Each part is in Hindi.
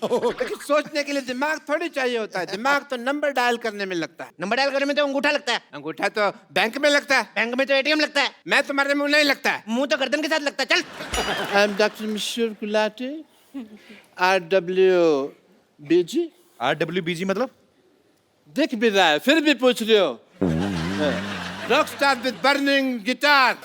लेकिन सोचने के लिए दिमाग थोड़ी चाहिए होता है। दिमाग तो नंबर डायल करने में लगता है। नंबर डायल करने में तो अंगूठा लगता है। अंगूठा तो बैंक में लगता है। बैंक में तो एटीएम लगता है। मैं तुम्हारे मुंह नहीं लगता है। मुंह तो गर्दन के साथ लगता है। चल। I am doctor Mishra Gulati, RWBG। RWBG मतलब? दिख भी रहा है फिर भी पूछ रहे हो। Rock star with burning guitar.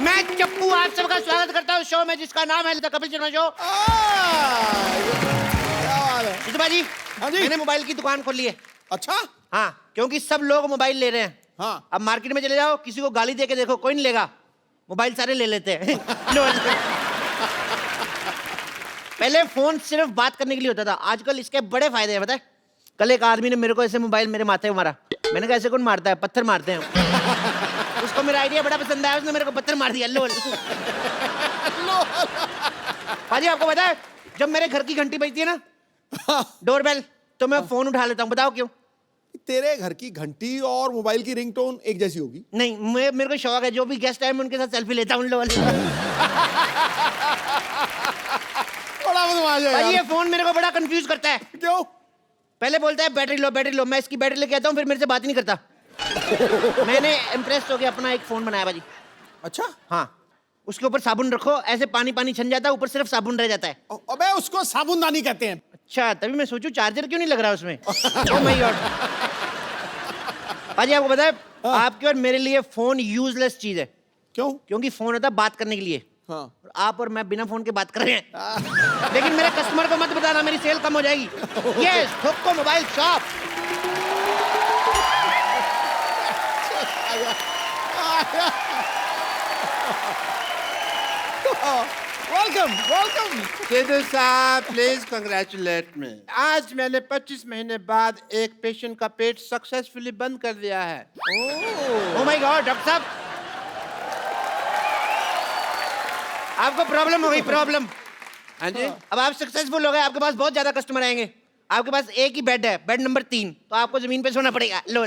मैं चप्पू आप सबका स्वागत करता हूँ शो में जिसका नाम है द कपिल शर्मा शो। जितू जी, हाँ जी। मैंने मोबाइल की दुकान खोली है। अच्छा। हाँ, क्योंकि सब लोग मोबाइल ले रहे हैं। हाँ। अब मार्केट में चले जाओ, किसी को गाली दे के देखो, कोई नहीं लेगा। मोबाइल सारे ले लेते हैं। पहले फोन सिर्फ बात करने के लिए होता था, आजकल इसके बड़े फायदे हैं, पता है? कल एक आदमी ने मेरे को ऐसे मोबाइल मेरे माथे पे मारा। मैंने कहा ऐसे कौन मारता है? पत्थर मारते हैं। उसको मेरा आइडिया बड़ा पसंद आया, उसने मेरे को पत्थर मार दिया। लोल। पाजी आपको पता है, जब मेरे घर की घंटी बजती है ना, डोरबेल, तो मैं फोन उठा लेता हूँ। बताओ क्यों? तेरे घर की घंटी और मोबाइल की रिंगटोन एक जैसी होगी? नहीं, मेरे को शौक है, जो भी गेस्ट आए मैं उनके साथ सेल्फी लेता हूँ। लोल। बड़ा बदमाश है भाई ये यार। फोन मेरे को बड़ा कंफ्यूज करता है। क्यों? पहले बोलता है बैटरी लो बैटरी लो, मैं इसकी बैटरी लेके आता हूँ, फिर मेरे से बात ही नहीं करता। मैंने इम्प्रेस होके अपना एक फोन बनाया भाजी। अच्छा। हाँ, उसके ऊपर साबुन रखो, ऐसे पानी पानी छन जाता है, ऊपर सिर्फ साबुन रह जाता है। अबे उसको साबुनदानी कहते हैं। अच्छा, तभी मैं सोचूं चार्जर क्यों नहीं लग रहा उसमें। Oh my God. भाजी आपको पता है, आपके और मेरे लिए फोन यूजलेस चीज है। क्यों? क्योंकि फोन होता है बात करने के लिए। हाँ। और आप और मैं बिना फोन के बात कर रहे हैं। लेकिन मेरे कस्टमर को मत बताना, मेरी सेल कम हो जाएगी। यस, ठोको mobile shop. Welcome welcome. Sidhu साहब प्लीज कंग्रेचुलेट मी। आज मैंने 25 महीने बाद एक पेशेंट का पेट सक्सेसफुली बंद कर दिया है। ओह माय गॉड, डॉक्टर साहब आपको प्रॉब्लम हो गई, प्रॉब्लम। हाँ जी। अब आप सक्सेसफुल हो गए, आपके पास बहुत ज्यादा कस्टमर आएंगे। आपके पास एक ही बेड है, बेड नंबर 3, तो आपको जमीन पे सोना पड़ेगा। लो।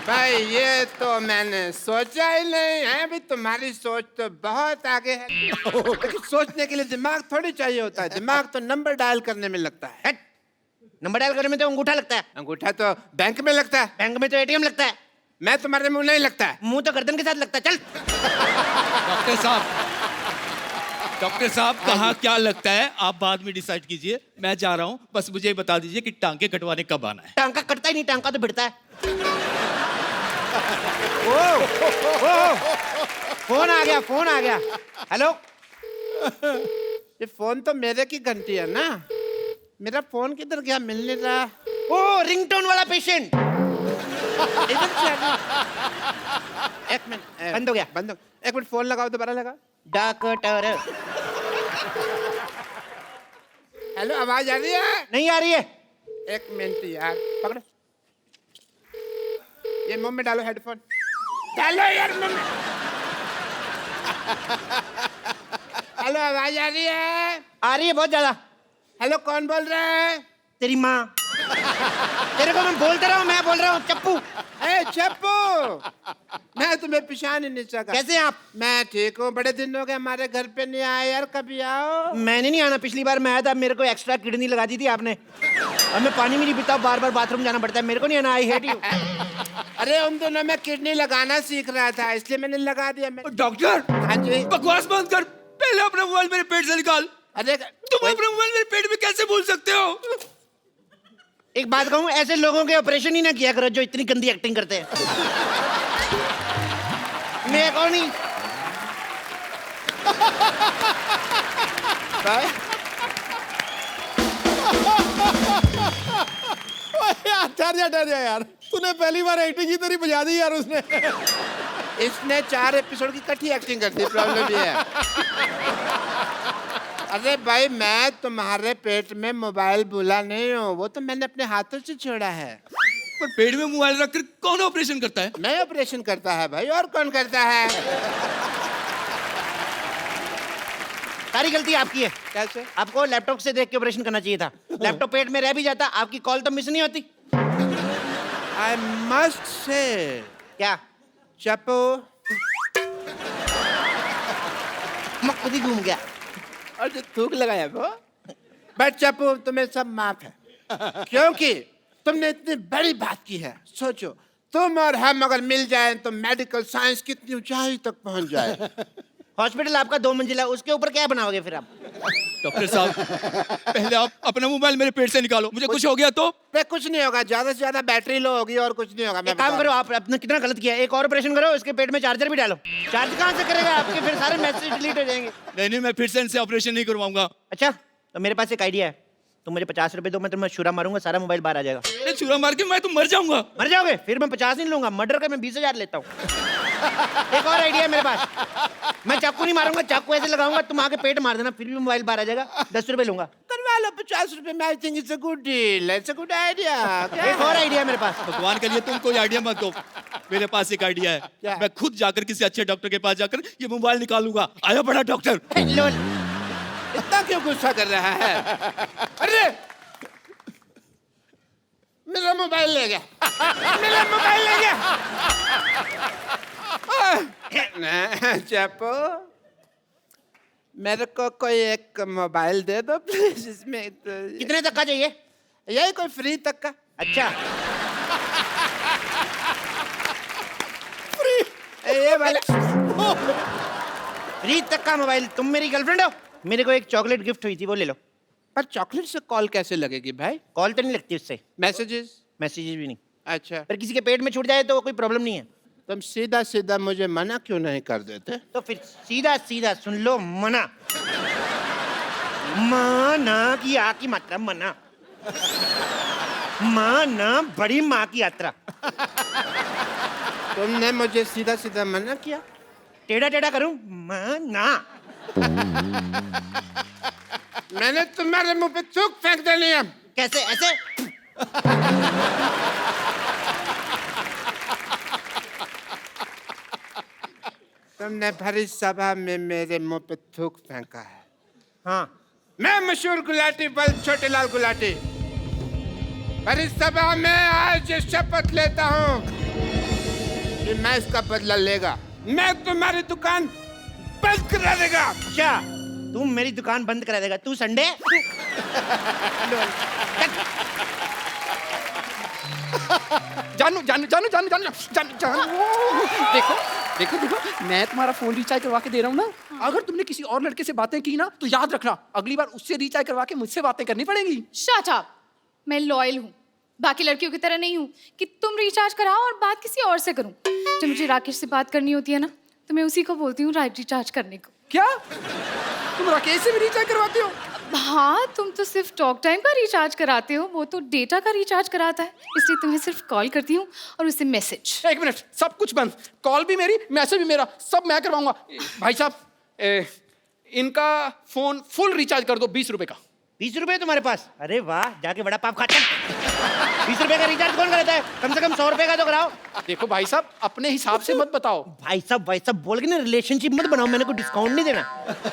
भाई ये तो मैंने सोचा ही नहीं है। अभी तुम्हारी सोच तो बहुत आगे है। लेकिन सोचने के लिए दिमाग थोड़ी चाहिए होता है। दिमाग तो नंबर डायल करने में लगता है। हट। नंबर डायल करने में तो अंगूठा लगता है। अंगूठा तो बैंक में लगता है। बैंक में तो एटीएम लगता है। मैं तुम्हारे मुंह नहीं लगता है। मुंह तो गर्दन के साथ लगता है। चल। डॉक्टर साहब कहाँ क्या लगता है आप बाद में डिसाइड कीजिए, मैं जा रहा हूँ। बस मुझे ये बता दीजिए कि टांके कटवाने कब आना है। टांका कटता ही नहीं, टांका तो भिड़ता है। ओ, फोन आ गया, फोन आ गया। हेलो। ये फोन तो मेरे की घंटी है ना। मेरा फोन किधर गया? मिल नहीं रहा। ओ, रिंगटोन वाला पेशेंट। इधर से एक मिनट। बंद हो गया। बंद हो। एक मिनट, फोन लगाओ, दोबारा लगाओ। डॉक्टर। हेलो, आवाज आ रही है? नहीं आ रही है। एक मिनट यार, पकड़ो। ये मुंह में डालो, हेडफोन डालो यार मुंह में। हेलो, आवाज आ रही है? आ रही है बहुत ज्यादा। हेलो, कौन बोल रहा है? तेरी माँ। तेरे को मैं बोलता रहा हूँ, मैं बोल रहा हूँ चप्पू। ए चप्पू, मैं तुम्हें पहचान ही नहीं सका। कैसे हैं आप? मैं ठीक हूँ। बड़े दिन हो गए हमारे घर पे नहीं आए यार, कभी आओ। मैंने नहीं आना, पिछली बार मैं आया था, मेरे को एक्स्ट्रा किडनी लगा दी थी आपने। और मैं पानी भी नहीं पीता, बार बार बाथरूम जाना पड़ता है, मेरे को नहीं आना। I hate you. अरे उन दोनों में किडनी लगाना सीख रहा था, इसलिए मैंने लगा दिया। मैं डॉक्टर, हाँ जी। बकवास बंद कर, पहले अपना मोबाइल मेरे पेट से निकाल। अरे तुम अपना मोबाइल मेरे पेट में कैसे भूल सकते हो? एक बात कहूँ, ऐसे लोगों के ऑपरेशन ही ना किया करो जो इतनी गंदी एक्टिंग करते हैं। मैं कौन नहीं। यार ठहर जा यार, तूने पहली बार एक्टिंग की तेरी बजा दी यार उसने। इसने 4 एपिसोड की इकट्ठी एक्टिंग कर दी। प्रॉब्लम ये है। अरे भाई, मैं तुम्हारे पेट में मोबाइल भूला नहीं हूँ, वो तो मैंने अपने हाथों से छोड़ा है। पर पेट में मोबाइल रखकर कौन ऑपरेशन करता है? मैं ऑपरेशन करता है भाई, और कौन करता है? सारी गलती आपकी है। कैसे? आपको लैपटॉप से देख के ऑपरेशन करना चाहिए था। लैपटॉप पेट में रह भी जाता, आपकी कॉल तो मिस नहीं होती। आई मस्ट से क्या? चप्पू, मैं खुद ही घूम गया। और जो थूक लगाया वो, बट चप्पू तुम्हें सब माफ है, क्योंकि तुमने इतनी बड़ी बात की है। सोचो, तुम और हम अगर मिल जाएं तो मेडिकल साइंस कितनी ऊंचाई तक पहुंच जाए। हॉस्पिटल आपका 2 मंजिला, उसके ऊपर क्या बनाओगे फिर आप? डॉक्टर साहब, पहले आप अपना मोबाइल मेरे पेट से निकालो, मुझे कुछ हो गया तो? पे कुछ नहीं होगा, ज्यादा से ज्यादा बैटरी लो होगी और कुछ नहीं होगा। मैं एक काम करो, आप आपने कितना गलत किया है, एक और ऑपरेशन करो, इसके पेट में चार्जर भी डालो। चार्ज कहाँ से करेगा? आपके फिर सारे मैसेज डिलीट हो जाएंगे। नहीं, मैं फिर से इनसे ऑपरेशन नहीं करवाऊंगा। अच्छा, तो मेरे पास एक आइडिया है। तुम मुझे 50 रुपए दो, मैं तुम्हें छुरा मारूंगा, सारा मोबाइल बाहर आ जाएगा। अरे छुरा मार के मैं तो मर जाऊंगा। मर जाओगे? फिर मैं 50 नहीं लूंगा, मर्डर का मैं 20,000 लेता हूँ। एक और आइडिया है मेरे पास। मैं चाकू नहीं मारूंगा, चाकू ऐसे लगाऊंगा, तुम आके पेट मार देना, फिर भी मोबाइल बाहर आ जाएगा। 10 रुपए लूंगा। करवा लो 50 रुपए में। I think it's a good deal, it's a good idea. एक और आइडिया है मेरे पास। भगवान के लिए तुम कोई आइडिया मत दो, मेरे पास एक आइडिया है। क्या? मैं खुद जाकर किसी अच्छे डॉक्टर के पास जाकर ये मोबाइल निकालूंगा। आया बड़ा डॉक्टर। लो, इतना क्यों गुस्सा कर रहा है? अरे मेरा मोबाइल ले गया, मेरा मोबाइल ले गया। चप्पू, मेरे को कोई एक मोबाइल दे दो प्लीज। इसमें तो कितने तक का चाहिए? यही कोई फ्री तक का। अच्छा, ये वाला फ्री तक का मोबाइल। तुम मेरी गर्लफ्रेंड हो? मेरे को एक चॉकलेट गिफ्ट हुई थी, वो ले लो। पर चॉकलेट से कॉल कैसे लगेगी भाई? कॉल तो नहीं लगती उससे, मैसेजेस? मैसेजेस भी नहीं। अच्छा, पर किसी के पेट में छूट जाए तो कोई प्रॉब्लम नहीं है। तुम सीधा सीधा मुझे मना क्यों नहीं कर देते? तो फिर सीधा सीधा सुन लो, मना। माना की आ की मात्रा मना, माना बड़ी माँ की यात्रा। तुमने मुझे सीधा सीधा मना किया। टेढ़ा टेढ़ा करूं? माना। मैंने तुम्हारे मुंह पे थूक फेंक देनी है। कैसे? ऐसे? तुमने भरी सभा में मेरे मुंह पे थूक फेंका है। हाँ, मैं मशहूर गुलाटी बल्ब छोटे लाल गुलाटी भरी सभा में आज ये शपथ लेता हूँ कि मैं इसका बदला लेगा। मैं तुम्हारी दुकान बंद करा देगा। अच्छा, तू मेरी दुकान बंद करा देगा? तू संडे? जानू जानू जानू जानू जानू जानू जानू देखो देखो देखो, मैं तुम्हारा फोन रिचार्ज करवा के दे रहा हूँ ना। अगर तुमने किसी और लड़के से बातें की ना तो याद रखना, अगली बार उससे रिचार्ज करवा के मुझसे बातें करनी पड़ेगी। Shut up. मैं लॉयल हूँ, बाकी लड़कियों की तरह नहीं हूँ कि तुम रिचार्ज कराओ और बात किसी और से करूँ। जब मुझे राकेश से बात करनी होती है ना तो मैं उसी को बोलती हूँ रिचार्ज करने को। क्या तुम राकेश से भी रिचार्ज करवाते हो? हाँ, तुम तो सिर्फ टॉक टाइम का रिचार्ज कराते हो, वो तो डेटा का रिचार्ज कराता है, इसलिए तुम्हें सिर्फ कॉल करती हूँ और उससे मैसेज। एक मिनट, सब कुछ बंद। कॉल भी मेरी, मैसेज भी मेरा, सब मैं करवाऊंगा। भाई साहब, इनका फोन फुल रिचार्ज कर दो 20 रुपए का। 20 रुपए तुम्हारे पास? अरे वाह, जाके बड़ा पाप खाता। 20 रुपए का रिचार्ज कौन करता है? कम से कम 100 रुपए का तो कराओ। देखो भाई साहब, अपने हिसाब से मत बताओ। भाई साहब बोल के ना रिलेशनशिप मत बनाओ, मैंने कोई डिस्काउंट नहीं देना।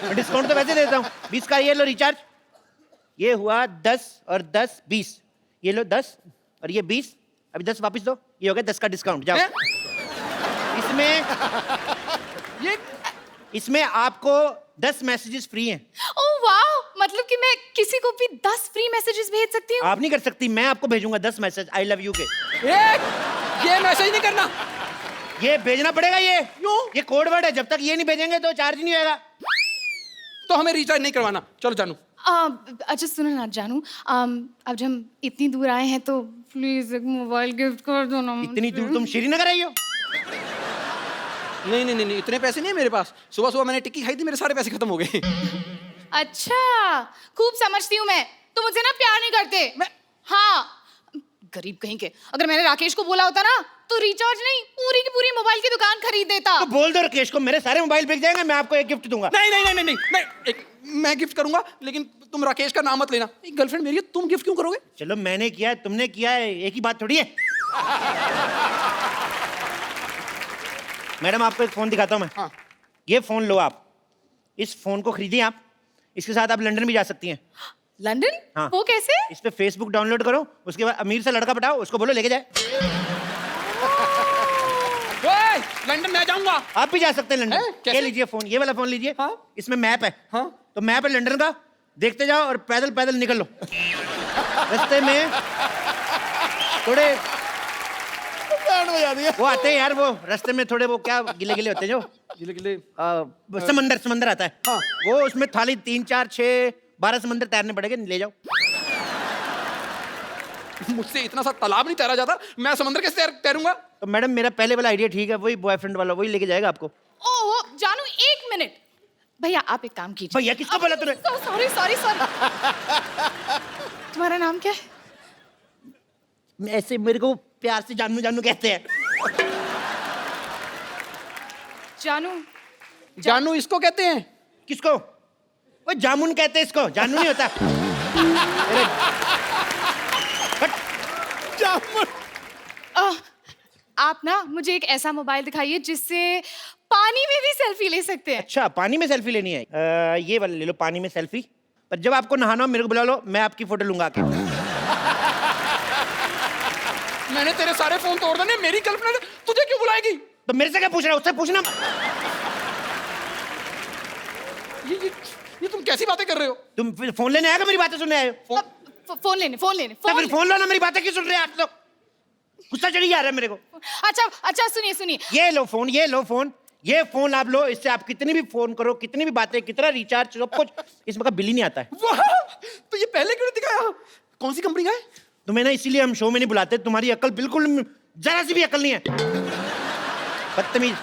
मैं डिस्काउंट तो वैसे देता हूँ। 20 का ये लो रिचार्ज, ये हुआ 10 और 10 20, ये लो 10 और ये 20, अभी 10 वापस दो, ये हो गया 10 का डिस्काउंट। जाओ। इसमें आपको 10 मैसेजेस फ्री हैं। ओह वाह, मतलब कि मैं किसी को भी 10 फ्री मैसेजेस भेज सकती हूँ? आप नहीं कर सकती, मैं आपको भेजूंगा 10 मैसेज आई लव यू के। ये मैसेज नहीं करना, ये भेजना पड़ेगा। ये क्यों? ये कोड वर्ड है, जब तक ये नहीं भेजेंगे तो चार्ज नहीं होगा। तो हमें रिचार्ज नहीं करवाना। चलो जानू। अच्छा सुनो ना जानू, अब जब हम इतनी दूर आए हैं तो प्लीज एक मोबाइल गिफ्ट कर दो ना। इतनी दूर तुम श्रीनगर आई हो? नहीं नहीं नहीं, इतने पैसे नहीं है मेरे पास। सुबह सुबह मैंने टिक्की खाई थी, मेरे सारे पैसे खत्म हो गए। अच्छा, खूब समझती हूँ मैं, तो मुझे ना प्यार नहीं करते। हाँ, गरीब कहीं के। अगर मैंने राकेश को बोला होता ना तो रिचार्ज नहीं, पूरी की पूरी मोबाइल की दुकान खरीद देता। तो बोल दो राकेश को, मेरे सारे मोबाइल बिक जाएंगे, मैं आपको एक गिफ्ट दूंगा। नहीं नहीं नहीं नहीं नहीं, नहीं मैं गिफ्ट करूंगा, लेकिन तुम राकेश का नाम मत लेना। एक गर्लफ्रेंड मेरी है, तुम गिफ्ट क्यों करोगे? चलो मैंने किया है, तुमने किया है, एक ही बात थोड़ी है। मैडम आपको एक फोन दिखाता हूँ मैं। हाँ। ये फोन लो आप, इस फोन को खरीदिए आप, इसके साथ आप लंदन भी जा सकती हैं। लंदन? हाँ। वो कैसे? इस पे फेसबुक डाउनलोड करो, उसके बाद अमीर से लड़का पटाओ, उसको बोलो लेके जाए। ओए, लंदन मैं जाऊंगा। आप भी जा सकते हैं हैं? लंदन। कैसे? ये लीजिए फोन, ये वाला फोन लीजिए। हाँ। इसमें मैप है। हाँ। तो मैप है लंदन का, देखते जाओ और पैदल पैदल निकल लो। रास्ते में थोड़े बैंड बजा दिया। वो आते हैं यार, वो रास्ते में थोड़े वो क्या गिले गिले होते हैं जो गिले गिले। समंदर आता है। हाँ। वो उसमें थाली 3 4 6 12 समंदर तैरने पड़ेंगे, ले जाओ। मुझसे इतना सा तालाब नहीं तैरा जाता, मैं समंदर कैसे तैरूंगा? तो मैडम मेरा पहले वाला आइडिया ठीक है, वही बॉयफ्रेंड वाला वही लेके जाएगा आपको। ओह जानू, एक मिनट। भैया आप एक काम कीजिए। भैया किसको बोला तूने? Sorry sorry sorry. तुम्हारा नाम क्या है? ऐसे मेरे को प्यार से जानू जानू कहते हैं। जानू। जानू इसको कहते हैं? किसको? वो जामुन कहते हैं इसको, जानू नहीं होता। जामुन। आप ना मुझे एक ऐसा मोबाइल दिखाइए जिससे पानी में भी सेल्फी ले सकते हैं। अच्छा पानी में सेल्फी लेनी है? ये वाला ले लो, पानी में सेल्फी। पर जब आपको नहाना हो मेरे को बुला लो, मैं आपकी फोटो लूंगा आके। मैंने तेरे सारे फोन तोड़ देने, मेरी गर्लफ्रेंड तुझे क्यों बुलाएगी? तो मेरे से क्या पूछ रहा है, उससे पूछना। ये तुम कैसी बातें कर रहे हो? तुम फिर फोन लेने आएगा, मेरी बातें सुनने आए हो? फोन लेने तो फिर फोन लो ना, मेरी बातें क्यों सुन रहे हैं आप लोग? गुस्सा चढ़ी जा रहा है मेरे को। अच्छा अच्छा सुनिए सुनिए। ये लो फोन, ये लो फोन, ये फोन आप लो, इससे आप कितनी भी फोन करो, कितनी भी बातें, कितना रिचार्ज, सब कुछ, इसमें का बिल ही नहीं आता है। वाह, तो ये पहले क्यों नहीं दिखाया? कौन सी कंपनी का है? तुम्हें ना इसीलिए हम शो में नहीं बुलाते, तुम्हारी अकल बिल्कुल जरा सी भी अकल नहीं है। बदतमीज।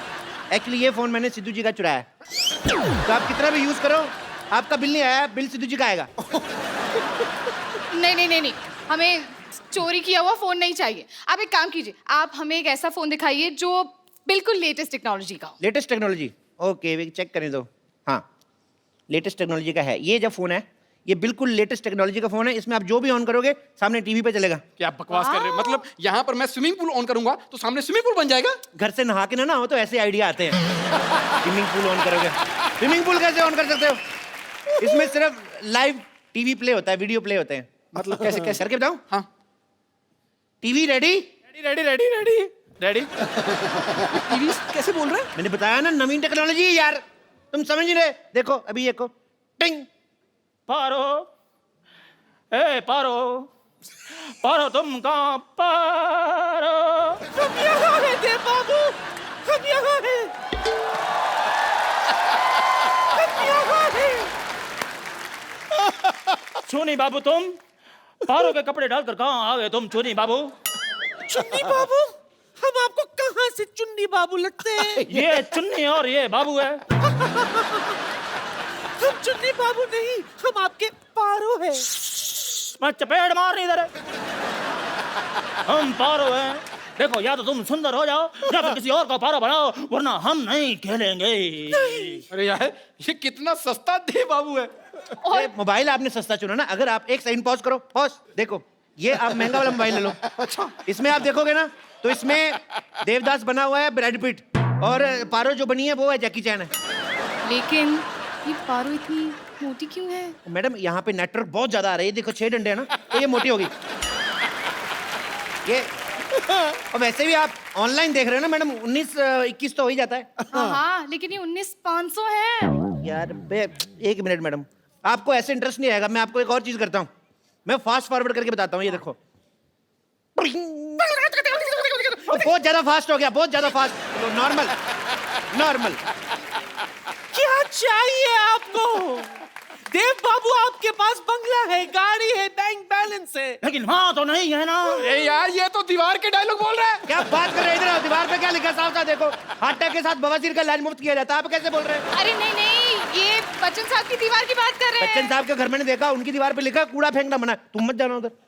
एक्चुअली ये फोन मैंने सिद्धू जी का चुराया है, तो आप कितना भी यूज करो आपका बिल नहीं आया, बिल सिद्धू जी का आएगा। नहीं नहीं नहीं नहीं, हमें चोरी किया हुआ फोन नहीं चाहिए। आप एक काम कीजिए, आप हमें एक ऐसा फोन दिखाइए जो बिल्कुल लेटेस्ट टेक्नोलॉजी का हो। Latest technology? ओके चेक करने दो। हाँ लेटेस्ट टेक्नोलॉजी का है ये जो फोन है, ये बिल्कुल लेटेस्ट टेक्नोलॉजी का फोन है। इसमें आप जो भी ऑन करोगे सामने टीवी पे चलेगा। क्या बकवास कर रहे हो? मतलब यहाँ पर मैं स्विमिंग पूल ऑन करूंगा तो सामने स्विमिंग पूल बन जाएगा? घर से नहा के ना हो तो ऐसे आइडिया आते हैं। स्विमिंग पूल ऑन करोगे, स्विमिंग पूल कैसे ऑन कर सकते हो? इसमें सिर्फ लाइव टीवी प्ले होता है, वीडियो प्ले होते हैं। मतलब कैसे कैसे? करके बताऊं? हाँ। TV ready? Ready ready ready ready ready. TV कैसे बोल रहे हैं? मैंने बताया ना नवीन टेक्नोलॉजी है यार, तुम समझ नहीं रहे। देखो अभी देखो, टिंग। पारो, ए पारो, पारो तुम कहाँ पारो? हम यहाँ हैं देव बाबू, हम यहाँ हैं, हम यहाँ हैं। चुन्नी बाबू तुम पारो के कपड़े डालकर कहाँ आ गए तुम चुन्नी बाबू? चुन्नी बाबू? हम आपको कहाँ से चुन्नी बाबू लगते हैं? ये चुन्नी और ये बाबू है। हम चुन्नी बाबू नहीं, हम आपके पारो हैं। मैं चपेट मार नहीं दे रहे। हम पारो हैं। देखो या तो तुम सुंदर हो जाओ या फिर किसी और का पारो बनाओ, वरना हम नहीं खेलेंगे। अरे यार ये कितना सस्ता दे बाबू है। ये मोबाइल आपने सस्ता चुना ना। अगर आप एक सेकंड पॉज करो, पॉज। देखो ये आप महंगा वाला मोबाइल ले लो। अच्छा। इसमें आप देखोगे ना तो इसमें देवदास बना हुआ है ब्रैड पिट, और पारो जो बनी है वो है जैकी चैन है। लेकिन ये पारो इतनी मोटी क्यों है? मैडम यहाँ पे नेटवर्क बहुत ज्यादा आ रहा है, ये देखो 6 डंडे है ना, तो ये मोटी होगी ये। और वैसे भी आप ऑनलाइन देख रहे हो ना मैडम, 19-21 तो हो ही जाता है। हाँ लेकिन ये 19,500 है। यार एक मिनट मैडम, आपको ऐसे इंटरेस्ट नहीं आएगा। मैं आपको एक और चीज करता हूँ, मैं फास्ट फॉरवर्ड करके बताता हूँ। ये देखो बहुत ज्यादा फास्ट हो गया, बहुत ज्यादा फास्ट। Normal normal. क्या चाहिए आपको? देव बाबू आपके पास बंगला है, गाड़ी है, बैंक बैलेंस है, लेकिन हाँ तो नहीं है ना। अरे यार ये तो दीवार के डायलॉग बोल रहा है। क्या बात कर रहे हैं? इधर आओ, दीवार पे क्या लिखा साफ साफ देखो, हार्ट अटैक के साथ बवासीर का इलाज मुफ्त किया जाता है। आप कैसे बोल रहे हैं? अरे नहीं नहीं, ये बच्चन साहब की दीवार की बात कर रहे बच्चन हैं। साहब के घर मैंने देखा, उनकी दीवार पे लिखा कूड़ा फेंकना मना, तुम मत जाना उधर।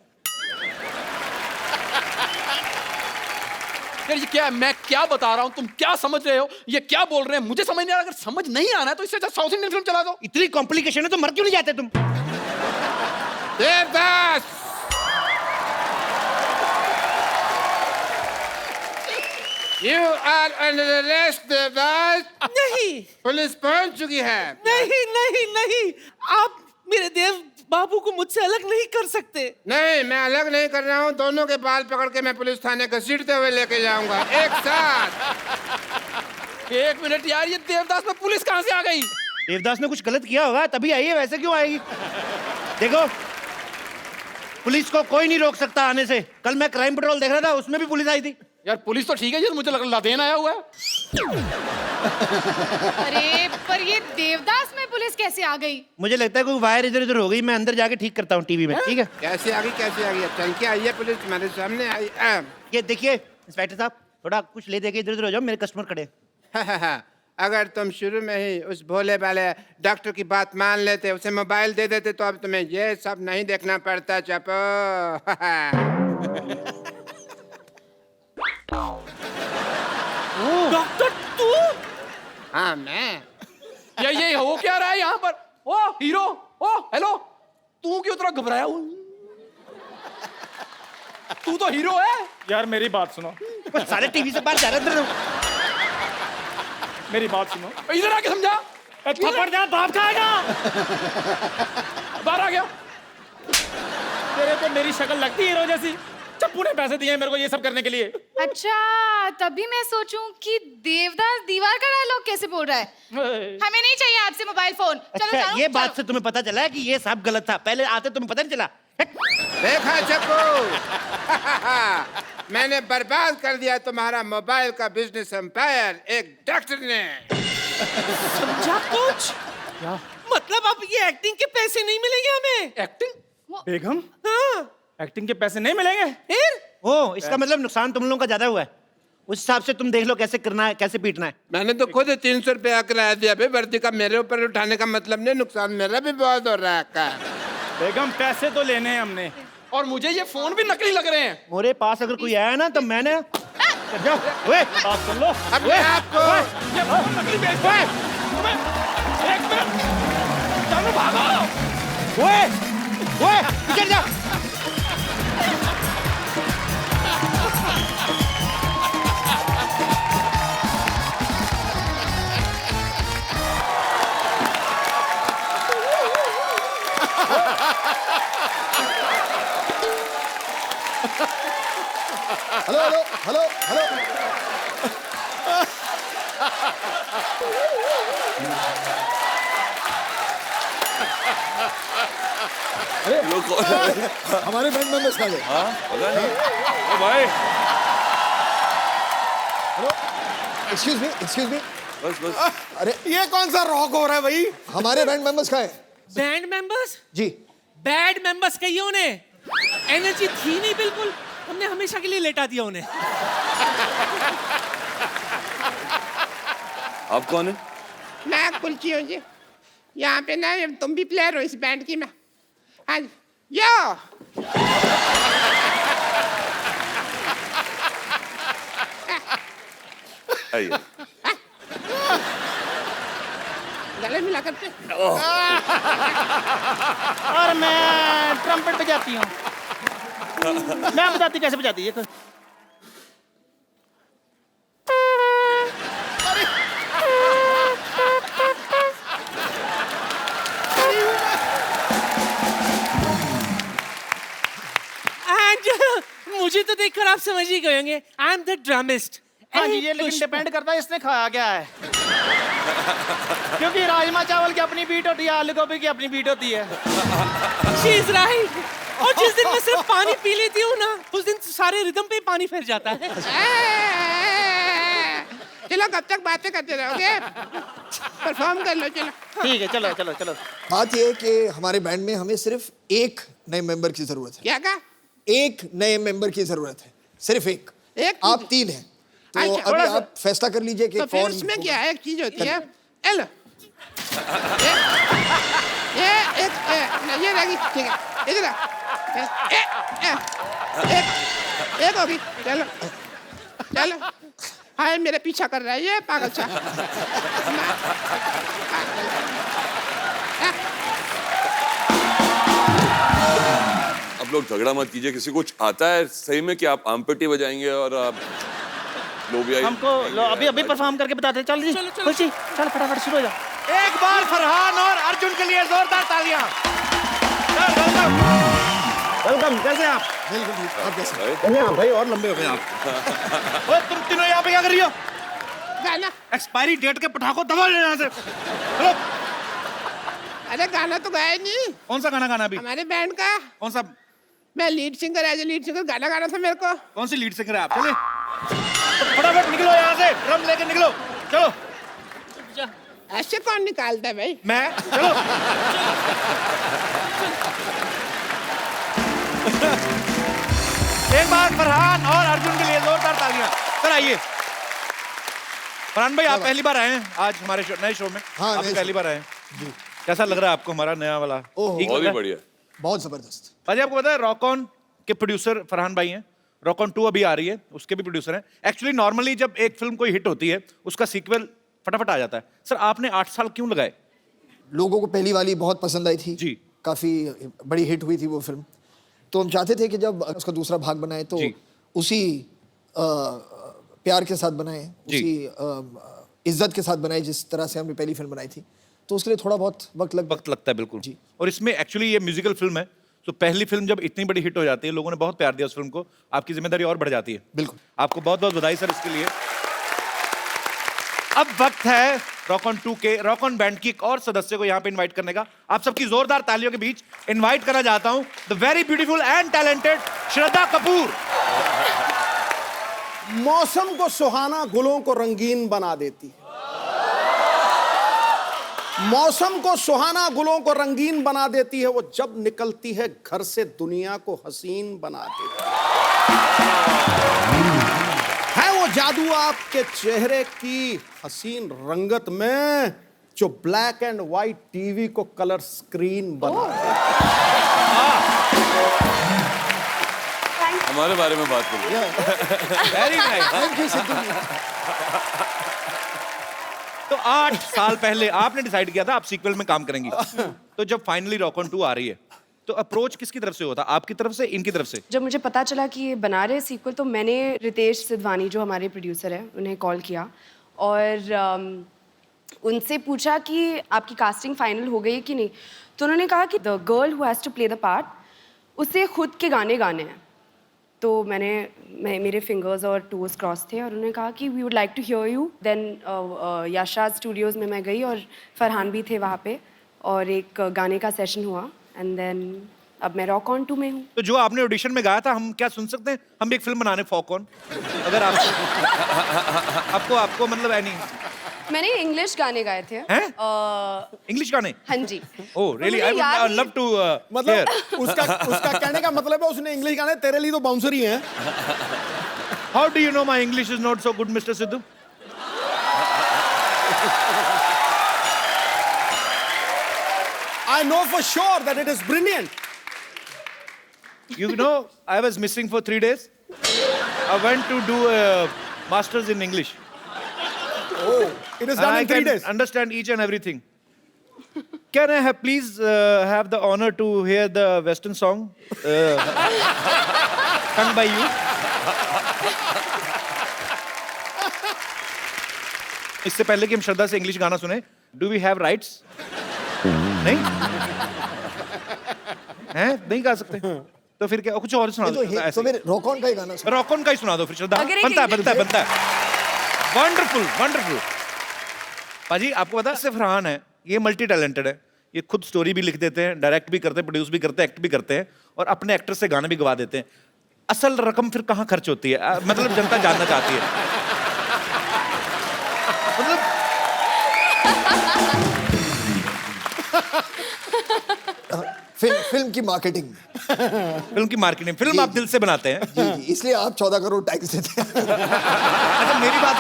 यार ये क्या है? मैं क्या बता रहा हूँ, तुम क्या समझ रहे हो? ये क्या बोल रहे हैं मुझे समझ नहीं आ रहा। अगर समझ नहीं आना है तो इससे अच्छा साउथ इंडियन फिल्म चला दो। इतनी कॉम्प्लिकेशन है तो मर क्यों नहीं जाते तुम? Devdas, You are under arrest, Devdas. नहीं पुलिस पहुंच चुकी है। नहीं नहीं नहीं, आप मेरे देव बाबू को मुझसे अलग नहीं कर सकते। नहीं, मैं अलग नहीं कर रहा हूँ। दोनों के बाल पकड़ के मैं पुलिस थाने घसीटते हुए लेके जाऊंगा एक साथ। एक मिनट यार, ये देवदास में पुलिस कहाँ से आ गई? देवदास ने कुछ गलत किया होगा तभी आई है, वैसे क्यों आएगी? देखो, पुलिस को कोई नहीं रोक सकता आने से। कल मैं क्राइम पेट्रोल देख रहा था, उसमें भी पुलिस आई थी। यार पुलिस तो ठीक है, ये तो मुझे लग लादेन आया हुआ है। अरे पर ये देवदास में पुलिस कैसे आ गई? मुझे लगता है कोई वायर इधर उधर हो गई, मैं अंदर जाके ठीक करता हूँ टीवी में, ठीक है? कैसे आ गई? चल के आई है पुलिस तुम्हारे सामने आई। ये देखिए इंस्पेक्टर साहब, थोड़ा कुछ ले दे के इधर उधर हो जाओ, मेरे कस्टमर खड़े। अगर तुम शुरू में ही उस भोले वाले डॉक्टर की बात मान लेते, उसे मोबाइल दे देते, तो अब तुम्हें ये सब नहीं देखना पड़ता। चपो। डॉक्टर तू? हाँ मैं। ये हो क्या रहा है यहाँ पर? ओ हीरो, ओ हेलो, तू क्यों इतना घबराया हुआ? तू तो हीरो है। यार मेरी बात सुनो, सारे टीवी से बाहर जा रहे हैं। मेरी बात सुनो। इधर आके समझा। थप्पड़ जा, बाप खाएगा। बाहर आ गया। तेरे को मेरी शक्ल लगती है हीरो जैसी। चप्पू ने पैसे दिए मेरे को ये सब करने के लिए। अच्छा, तभी मैं सोचूं कि देवदास दीवार का डायलॉग कैसे बोल रहा है। हमें नहीं चाहिए आपसे मोबाइल फोन। चलो अच्छा, चलो, ये बात चलो। से तुम्हें पता चला है कि ये सब गलत था? पहले आते तुम्हें पता नहीं चला? देखा चप्पू। मैंने बर्बाद कर दिया तुम्हारा मोबाइल का बिजनेस एम्पायर एक डॉक्टर ने। समझा कुछ? क्या मतलब अब ये एक्टिंग के पैसे नहीं मिलेंगे हमें? एक्टिंग? बेगम, हाँ एक्टिंग के पैसे नहीं मिलेंगे? फिर? ओ, इसका मतलब नुकसान तुम लोगों का ज्यादा हुआ है। उस हिसाब से तुम देख लो कैसे करना है, कैसे पीटना है। मैंने तो खुद 300 रुपया किराया दिया भाई। वर्दी का मेरे ऊपर उठाने का मतलब नहीं, नुकसान मेरा भी बहुत हो रहा है। बेगम पैसे तो लेने हैं हमने। और मुझे ये फोन भी नकली लग रहे हैं। मेरे पास अगर कोई आया ना तो मैंने जाओ। ओए, बात सुन लो। अब मैं आपको ये फोन नकली बेचता है। एक मिनट, चलो भागो। ओए, ओए, इधर जा। Hello hello hello hello. हमारे बैंड मेंबर्स कहाँ गए? पता नहीं। ओ भाई, हेलो, एक्सक्यूज मी। बस बस। अरे ये कौन सा रॉक हो रहा है भाई? हमारे बैंड मेंबर्स कहाँ हैं? Band members? जी। बैड मेंबर्स कहिए उन्हें। एनर्जी थी नहीं बिल्कुल, हमने हमेशा के लिए लेटा दिया उन्हें। आप कौन है? मैं कुलची हूँ जी। यहाँ पे ना तुम भी प्लेयर हो इस बैंड की। मैं हाँ यो। आइए। गले मिला करते। और मैं ट्रम्पेट बजाती हूँ। मैं बताती कैसे बजाती है। मुझे तो देखकर आप समझ ही गए होंगे, आई एम द ड्रमिस्ट। हाँ जी, ये लेकिन डिपेंड करता है इसने खाया क्या है। क्योंकि राजमा चावल की अपनी बीट होती है, आलू गोभी की अपनी बीट होती है। She is right. और जिस दिन मैं सिर्फ पानी पी लेती हूँ ना, उस दिन सारे रिदम पे पानी फिर जाता है। चलो कब तक बातें करते रहोगे? परफॉर्म कर लो। चलो ठीक है, चलो चलो चलो। बात ये है कि हमारे बैंड में हमें सिर्फ एक नए मेंबर की जरूरत है। क्या कहा? एक नए मेंबर की जरूरत है, सिर्फ एक। एक? आप 3 हैं, तो अच्छा, अभी आप फैसला कर लीजिए कि तो फिर कौन उसमें होगा। क्या है? एक चीज होती है। एलो ये रहेगी। ठीक है, इधर एक होगी। चलो चलो। हाय मेरे पीछा कर रहा है ये पागल सा। आप लोग झगड़ा मत कीजिए। किसी को आता है सही में कि आप आमपेटी बजाएंगे और आप लोबिया हमको अभी अभी परफॉर्म करके बताते हैं। चल जी खुशी, चल फटाफट शुरू हो जा। एक बार फरहान और अर्जुन के लिए जोरदार तालियां। वेलकम, कैसे हैं आप? बिल्कुल ठीक, आप कैसे? भाई हाँ भाई, और लंबे हो गए आप। ओए तुम तीनों यहाँ पे क्या कर रही हो? गाना। एक्सपायरी डेट के पटाखों दबा ले यहाँ से। चलो। अरे गाना तो गाया नहीं, कौन सा गाना गाना अभी? हमारे बैंड का। कौन सा? मैं lead singer, as a lead singer गाना गाना था मेरे को। कौन सी लीड सिंगर है आप? चले तो फटाफट निकलो यहाँ से, ड्रम लेके निकलो। चलो। ऐसे कौन निकालता है भाई? मैं। चलो। एक बार फरहान और अर्जुन के लिए जोरदार तालियां। सर आइए। फरहान भाई, आप पहली बार आए हैं आज हमारे नए शो में। हाँ, आप नए पहली बार आए हैं जी। कैसा लग रहा है आपको हमारा नया वाला? ओह, ठीक बहुत लग ही रहा है? बढ़िया। बहुत जबरदस्त। भाजी आपको पता है रॉक ऑन के प्रोड्यूसर फरहान भाई हैं। रॉक ऑन 2 अभी आ रही है, उसके भी प्रोड्यूसर हैं। एक्चुअली नॉर्मली जब एक फिल्म कोई हिट होती है उसका सीक्वल फटाफट आ जाता है। सर आपने 8 साल क्यों लगाए? लोगों को पहली वाली बहुत पसंद आई थी जी। काफी बड़ी हिट हुई थी वो फिल्म, तो हम चाहते थे कि जब उसका दूसरा भाग बनाए तो जी। उसी प्यार के साथ बनाए, जी। उसी इज्जत के साथ बनाए जिस तरह से हमने पहली फिल्म बनाई थी, तो उसके लिए थोड़ा बहुत वक्त लगता है बिल्कुल जी। और इसमें एक्चुअली ये म्यूजिकल फिल्म है, तो पहली फिल्म जब इतनी बड़ी हिट हो जाती है, लोगों ने बहुत प्यार दिया उस फिल्म को, आपकी जिम्मेदारी और बढ़ जाती है। बिल्कुल। आपको बहुत बहुत बधाई सर इसके लिए। अब वक्त है रॉक ऑन 2 के रॉक ऑन बैंड की एक और सदस्य को यहाँ पे इनवाइट करने का। आप सबकी जोरदार तालियों के बीच इनवाइट करना चाहता हूँ the very beautiful and talented Shraddha Kapoor. मौसम को सुहाना, गुलों को रंगीन बना देती है। मौसम को सुहाना, गुलों को रंगीन बना देती है, वो जब निकलती है घर से दुनिया को हसीन बना देती है वो जादू आपके चेहरे की हसीन रंगत में जो ब्लैक एंड व्हाइट टीवी को कलर स्क्रीन बना देती हमारे बारे में बात करिए। Very nice. तो 8 साल पहले आपने डिसाइड किया था आप सीक्वल में काम करेंगी, तो जब फाइनली रॉक ऑन 2 आ रही है तो अप्रोच किसकी तरफ से होता? आपकी तरफ से, इनकी तरफ से? जब मुझे पता चला कि ये बना रहे सीक्वल तो मैंने रितेश सिद्धवानी जो हमारे प्रोड्यूसर हैं उन्हें कॉल किया और उनसे पूछा कि आपकी कास्टिंग फाइनल हो गई कि नहीं। तो उन्होंने कहा कि the girl who has to play the part उसे खुद के गाने गाने हैं। तो मेरे फिंगर्स और टोज क्रॉस थे और उन्होंने कहा कि we would like to hear you. Then Yashraj studios में मैं गई और फरहान भी थे वहाँ पे और एक गाने का सेशन हुआ एंड देन अब मैं रॉक ऑन 2 में हूँ। तो जो आपने ऑडिशन में गाया था हम क्या सुन सकते हैं? हम भी एक फिल्म बनाने फॉक ऑन, अगर आपको मतलब है नहीं। मैंने इंग्लिश गाने गाए थे। इंग्लिश गाने? हाँ जी। Oh really, I would love to मतलब उसका कहने का मतलब है उसने इंग्लिश गाने, तेरे लिए तो बाउंसर ही हैं। How do you know my English is not so good mister Sidhu? I know for sure that it is brilliant. You know, I was missing for 3 days. I went to do a master's in English. Oh, it is done I in 3 can days. understand each and everything. Can I have please have the honor to hear the Western song sung by you? इससे पहले कि हम श्रद्धा से इंग्लिश गाना सुने, do we have rights? नहीं? हैं? नहीं गा सकते? तो फिर क्या? कुछ और सुना दो। तो फिर रॉक ऑन का ही गाना सुनो। रॉक ऑन का ही सुना दो फिर श्रद्धा। अगर एक बनता है। Wonderful wonderful. पाजी आपको पता है सिर्फ फरहान है, ये मल्टी टैलेंटेड है। ये खुद स्टोरी भी लिख देते हैं, डायरेक्ट भी करते हैं, प्रोड्यूस भी करते हैं, एक्ट भी करते हैं और अपने एक्टर से गाने भी गवा देते हैं। असल रकम फिर कहाँ खर्च होती है? मतलब जनता जानना चाहती है। मतलब फिल्म की मार्केटिंग। फिल्म की मार्केटिंग, फिल्म आप दिल से बनाते हैं। जी, इसलिए आप 14 करोड़ टैक्स देते हैं। अच्छा मेरी बात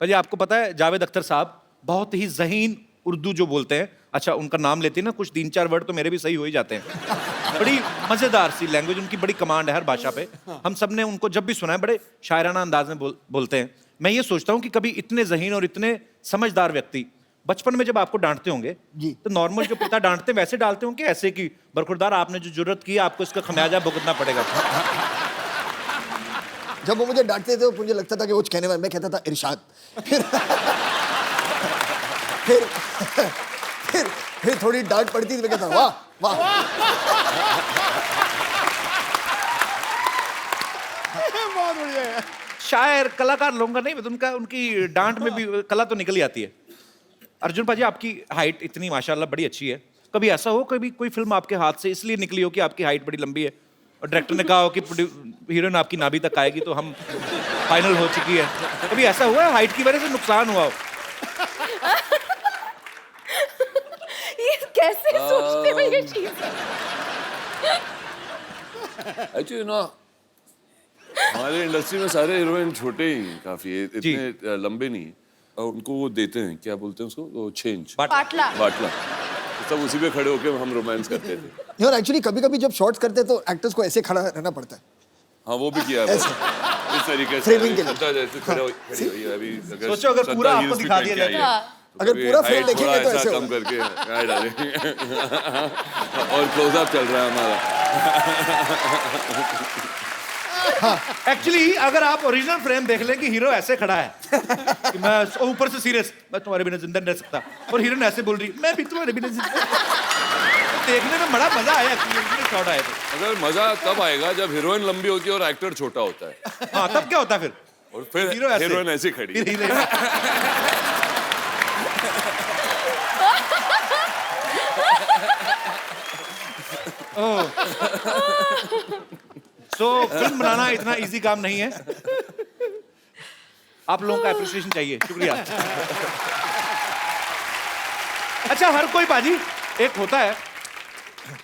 भाई आपको पता है जावेद अख्तर साहब बहुत ही ज़हीन उर्दू जो बोलते हैं, अच्छा उनका नाम लेते हैं ना, कुछ 3-4 वर्ड तो मेरे भी सही हो ही जाते हैं। बड़ी मज़ेदार सी लैंग्वेज, उनकी बड़ी कमांड है हर भाषा पे। हम सब ने उनको जब भी सुना है बड़े शायराना अंदाज में बोलते हैं। मैं ये सोचता हूँ कि कभी इतने ज़हीन और इतने समझदार व्यक्ति बचपन में जब आपको डांटते होंगे जी। तो नॉर्मल जो पिता डांटते हैं वैसे डालते होंगे ऐसे कि बरखुरदार आपने जो जरूरत की आपको इसका खमियाजा भुगतना पड़ेगा? जब वो मुझे डांटते थे तो मुझे लगता था कि वो कहने वाला, मैं कहता था इरशाद। फिर फिर थोड़ी डांट पड़ती थी, मैं कहता वाह वाह। बहुत बढ़िया है। शायर कलाकार लोगों का नहीं, उनका उनकी डांट में भी कला तो निकल ही आती है। अर्जुन पाजी, आपकी हाइट इतनी माशाल्लाह बड़ी अच्छी है, कभी ऐसा हो कभी कोई फिल्म आपके हाथ से इसलिए निकली हो कि आपकी हाइट बड़ी लंबी है और डायरेक्टर ने कहा हो कि हीरोइन आपकी नाभि तक आएगी तो हम फाइनल हो चुकी है, कभी ऐसा हुआ है हाइट की वजह से नुकसान हुआ हो? ये कैसे सोचते हो ये चीज? एक्चुअली ना हमारे इंडस्ट्री में सारे हीरोइन छोटे ही काफी है, इतने लंबे नहीं है, और उनको वो देते हैं, क्या बोलते हैं उसको, वो चेंज, बाटला। बाटला, तो सब उसी पे खड़े होके हम रोमांस करते थे। और एक्चुअली कभी कभी जब शॉट्स करते हैं तो एक्टर्स को ऐसे खड़ा रहना पड़ता है। हाँ वो भी किया है, इस तरीके से Framing के लिए। श्रद्धा जैसे खड़ी हुई है अभी। सोचो अगर श्रद्धा पूरा heels आपको भी दिखा पहन दिया के आई है, जाता तो अगर कभी पूरा height फ्रेम देखेंगे थोड़ा तो ऐसा ऐसे कम करके यहाँ डालेंगे। और क्लोजअप चल रहा है हमारा। एक्चुअली अगर आप ओरिजिनल फ्रेम देख लें कि हीरो ऐसे खड़ा है कि मैं ऊपर से सीरियस, मैं तुम्हारे बिना जिंदा नहीं रह सकता, और हीरोइन ऐसे बोल रही मैं भी तुम्हारे बिना जिंदा, देखने में बड़ा मजा आया शॉट आया तो। अगर मजा तब आएगा जब हीरोइन लंबी होती है और एक्टर छोटा होता है। हाँ तब क्या होता है फिर? और फिर हीरोइन ऐसे खड़ी है। सो फिल्म बनाना इतना इजी काम नहीं है, आप लोगों का एप्रिसिएशन चाहिए, शुक्रिया। अच्छा हर कोई बाजी एक होता है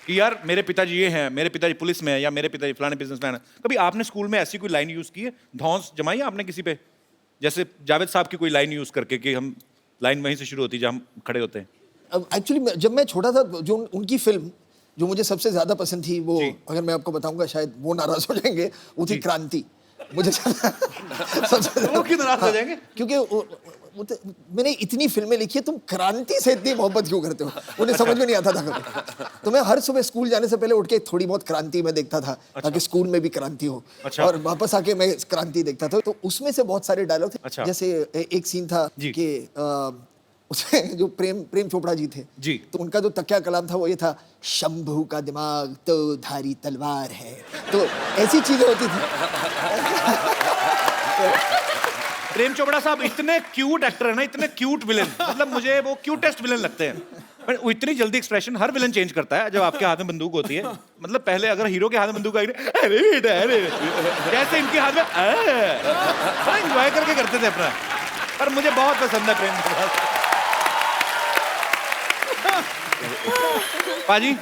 कि यार मेरे पिताजी ये हैं, मेरे पिताजी पुलिस में है, या मेरे पिताजी फलाने बिजनेसमैन है। कभी आपने स्कूल में ऐसी कोई लाइन यूज की है, धौंस जमाई है आपने किसी पे, जैसे जावेद साहब की कोई लाइन यूज करके कि हम लाइन वहीं से शुरू होती है जहाँ हम खड़े होते हैं? एक्चुअली जब मैं छोटा था, जो उनकी फिल्म जो मुझे सबसे ज्यादा पसंद थी, वो अगर मैं आपको बताऊंगा शायद वो नाराज हो जाएंगे, वो थी क्रांति। मुझे सबसे वो क्यों नाराज हो जाएंगे? क्योंकि मैंने इतनी फिल्में लिखी है, तुम क्रांति से इतनी मोहब्बत क्यों करते हो? उन्हें समझ में नहीं आता था कभी। तो मैं हर सुबह स्कूल जाने से पहले उठ के थोड़ी बहुत क्रांति में देखता था, ताकि स्कूल में भी क्रांति हो, और वापस आके मैं क्रांति देखता था। तो उसमें से बहुत सारे डायलॉग थे। जैसे एक सीन था कि उसमें जो प्रेम चोपड़ा जी थे जी, तो उनका जो तकिया कलाम था वो ये था, शंभू का दिमाग तो धारी तलवार है। तो ऐसी चीजें होती थी। प्रेम चोपड़ा साहब इतने क्यूट एक्टर है ना, इतने क्यूट विलेन, मतलब मुझे वो क्यूटेस्ट विलेन लगते हैं, पर वो इतनी जल्दी एक्सप्रेशन हर विलेन चेंज करता है जब आपके हाथ में बंदूक होती है। मतलब पहले अगर हीरो के हाथ में बंदूक आई, अरे बेटा अरे, जैसे इनके हाथ में बड़ा एंजॉय करके करते थे अपना। पर मुझे बहुत पसंद है प्रेम चोपड़ा। पाजी